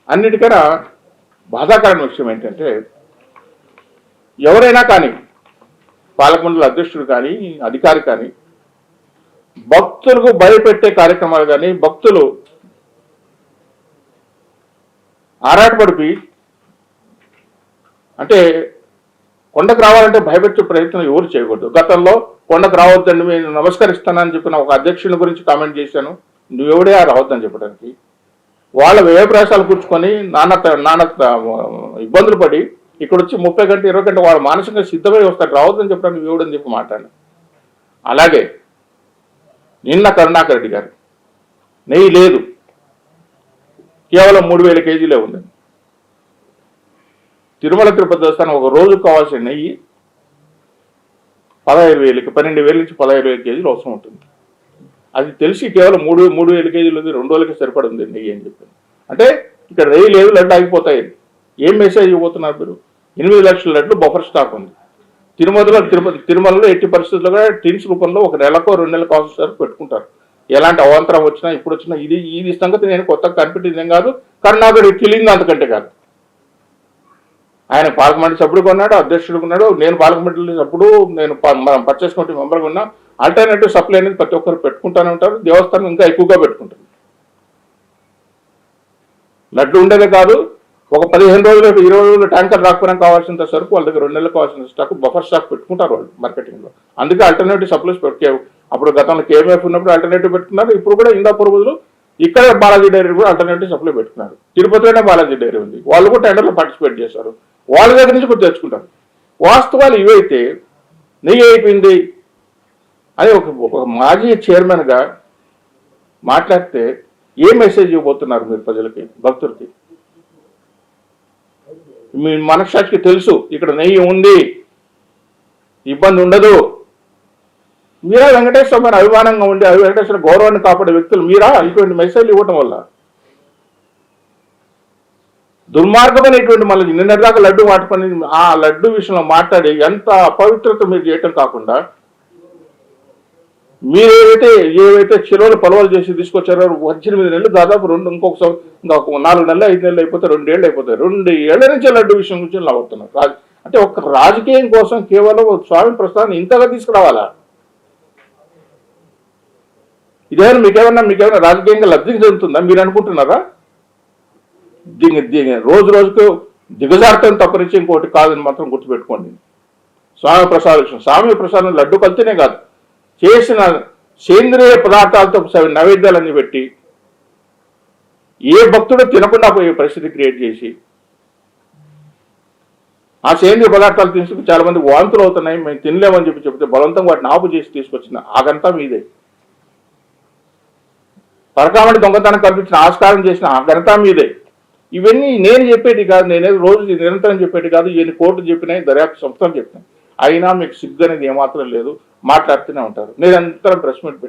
అన్నిటికన్నా బాధాకరమైన విషయం ఏంటంటే ఎవరైనా కానీ పాలకమండలి అధ్యక్షుడు కానీ అధికారి కానీ భక్తులకు భయపెట్టే కార్యక్రమాలు కానీ భక్తులు ఆరాటపడిపి అంటే కొండకు రావాలంటే భయపెట్టే ప్రయత్నం ఎవరు చేయకూడదు. గతంలో కొండకు రావద్దండి నేను నమస్కరిస్తానని చెప్పిన ఒక అధ్యక్షుని గురించి కామెంట్ చేశాను. నువ్వెవడే రావద్దని చెప్పడానికి. వాళ్ళ వ్యయప్రయాసాలు కూర్చుకొని నాన్న ఇబ్బందులు పడి ఇక్కడ వచ్చి 30 గంటలు 20 గంటలు వాళ్ళు మానసికంగా సిద్ధమై వస్తారు, రావద్దని చెప్పడానికి నువ్వెవడని చెప్పి మాట్లాడాను. అలాగే నిన్న కరుణాకర్ రెడ్డి గారు నెయ్యి లేదు, కేవలం 3000 కేజీలే ఉంది. తిరుమల తిరుపతి దేవస్థానం ఒక రోజు కావాల్సిన నెయ్యి 12,000 నుంచి 15,000 కేజీలు అవసరం ఉంటుంది. అది తెలిసి కేవలం 3,000 కేజీలు ఉంది, 2 రోజులకి సరిపడుంది నెయ్యి అని చెప్పాను. అంటే ఇక్కడ నెయ్యి లేదు, లడ్డు ఆగిపోతాయి. ఏం మెసేజ్ ఇవ్వబోతున్నారు మీరు? 8 లక్షల లడ్లు బఫర్ స్టాక్ ఉంది. తిరుమలలో ఎట్టి పరిస్థితుల్లో కూడా టిన్స్ రూపంలో ఒక నెలకో 2 నెలలకు అవసరం పెట్టుకుంటారు. ఎలాంటి అవాంతరం వచ్చినా ఇప్పుడు వచ్చినా ఇది సంగతి నేను కొత్తగా కనిపెట్టిందేం కాదు. కరుణాకర్ కిలింగ్ అంతకంటే కాదు. ఆయన పాలకమండలి సభ్యుడు కొన్నాడు, అధ్యక్షుడు కొన్నాడు. నేను పాలకమండలి సభ్యుడు, నేను పర్చేస్ కమిటీ మెంబర్గా ఉన్నా. ఆల్టర్నేటివ్ సప్లై అనేది ప్రతి ఒక్కరు పెట్టుకుంటూనే ఉంటారు. దేవస్థానం ఇంకా ఎక్కువగా పెట్టుకుంటుంది. లడ్డు ఉండేదే కాదు, ఒక 15 రోజులు 20 రోజులు ట్యాంకర్ రాకపోయినా కావాల్సినంత సరుకు వాళ్ళ దగ్గర 2 నెలలకు కావాల్సిన స్టాక్ బఫర్ స్టాక్ పెట్టుకుంటారు వాళ్ళు మార్కెటింగ్లో. అందుకే ఆల్టర్నేటివ్ సప్లైస్ పెట్టావు. అప్పుడు గతంలో కేఎంఎఫ్ ఉన్నప్పుడు ఆల్టర్నేటివ్ పెట్టుకున్నారు. ఇప్పుడు కూడా ఇందాపూర్ బదులు ఇక్కడ బాలాజీ డైరీ కూడా ఆల్టర్నేటివ్ సప్లై పెట్టుకున్నారు. తిరుపతిలోనే బాలాజీ డైరీ ఉంది, వాళ్ళు కూడా టెండర్లో పార్టిసిపేట్ చేశారు. వాళ్ళ దగ్గర నుంచి కూడా తెచ్చుకుంటారు. వాస్తవాలు ఇవైతే నెయ్యి అయిపోయింది అని ఒక మాజీ చైర్మన్గా మాట్లాడితే ఏ మెసేజ్ ఇవ్వబోతున్నారు మీరు ప్రజలకి, భక్తులకి? మీ మనస్సాక్షికి తెలుసు ఇక్కడ నెయ్యి ఉంది, ఇబ్బంది ఉండదు. మీరా వెంకటేశ్వర మీద అభిమానంగా ఉండి వెంకటేశ్వర గౌరవాన్ని కాపాడే వ్యక్తులు మీరా ఇటువంటి మెసేజ్లు ఇవ్వటం వల్ల దుర్మార్గమైనటువంటి మళ్ళీ నిన్నటిదాకా లడ్డు వాటుకొని ఆ లడ్డు విషయంలో మాట్లాడి ఎంత అపవిత్రత మీరు చేయటం కాకుండా మీరు ఏవైతే చిలువలు పొలవలు చేసి తీసుకొచ్చారో 18 నెలలు దాదాపు ఇంకొక 4 నెలలు 5 నెలలు అయిపోతే 2 ఏళ్ళు అయిపోతాయి. 2 ఏళ్ల నుంచి లడ్డు విషయం గురించి లాగుతున్నారు. అంటే ఒక రాజకీయం కోసం కేవలం స్వామి ప్రస్థానాన్ని ఇంతగా తీసుకురావాలా? ఇదేమైనా మీకేమైనా రాజకీయంగా లబ్ధి జరుగుతుందా మీరు అనుకుంటున్నారా? రోజు రోజుకు దిగజారుతం తప్పరించి ఇంకోటి కాదని మాత్రం గుర్తుపెట్టుకోండి. స్వామి ప్రసాదం లడ్డు కలితేనే కాదు, చేసిన సేంద్రియ పదార్థాలతో నైవేద్యాలన్నీ పెట్టి ఏ భక్తుడు తినకుండా పోయే పరిస్థితి క్రియేట్ చేసి ఆ సేంద్రియ పదార్థాలు తీసుకుని చాలా మంది వాంతులు అవుతున్నాయి, మేము తినలేమని చెప్తే బలవంతంగా వాటిని ఆపు చేసి తీసుకొచ్చిన ఆగంతా మీదే. పరకామణి దొంగతనం కల్పించిన ఆస్కారం చేసిన ఆ ఘనత మీదే. ఇవన్నీ నేను చెప్పేది కాదు, నేనేది రోజు నిరంతరం చెప్పేది కాదు. ఎన్ని కోర్టు చెప్పినాయి, దర్యాప్తు సంస్థలు చెప్పినాయి. అయినా మీకు సిగ్గు అనేది ఏమాత్రం లేదు, మాట్లాడుతూనే ఉంటారు. నిరంతరం ప్రెస్ మీట్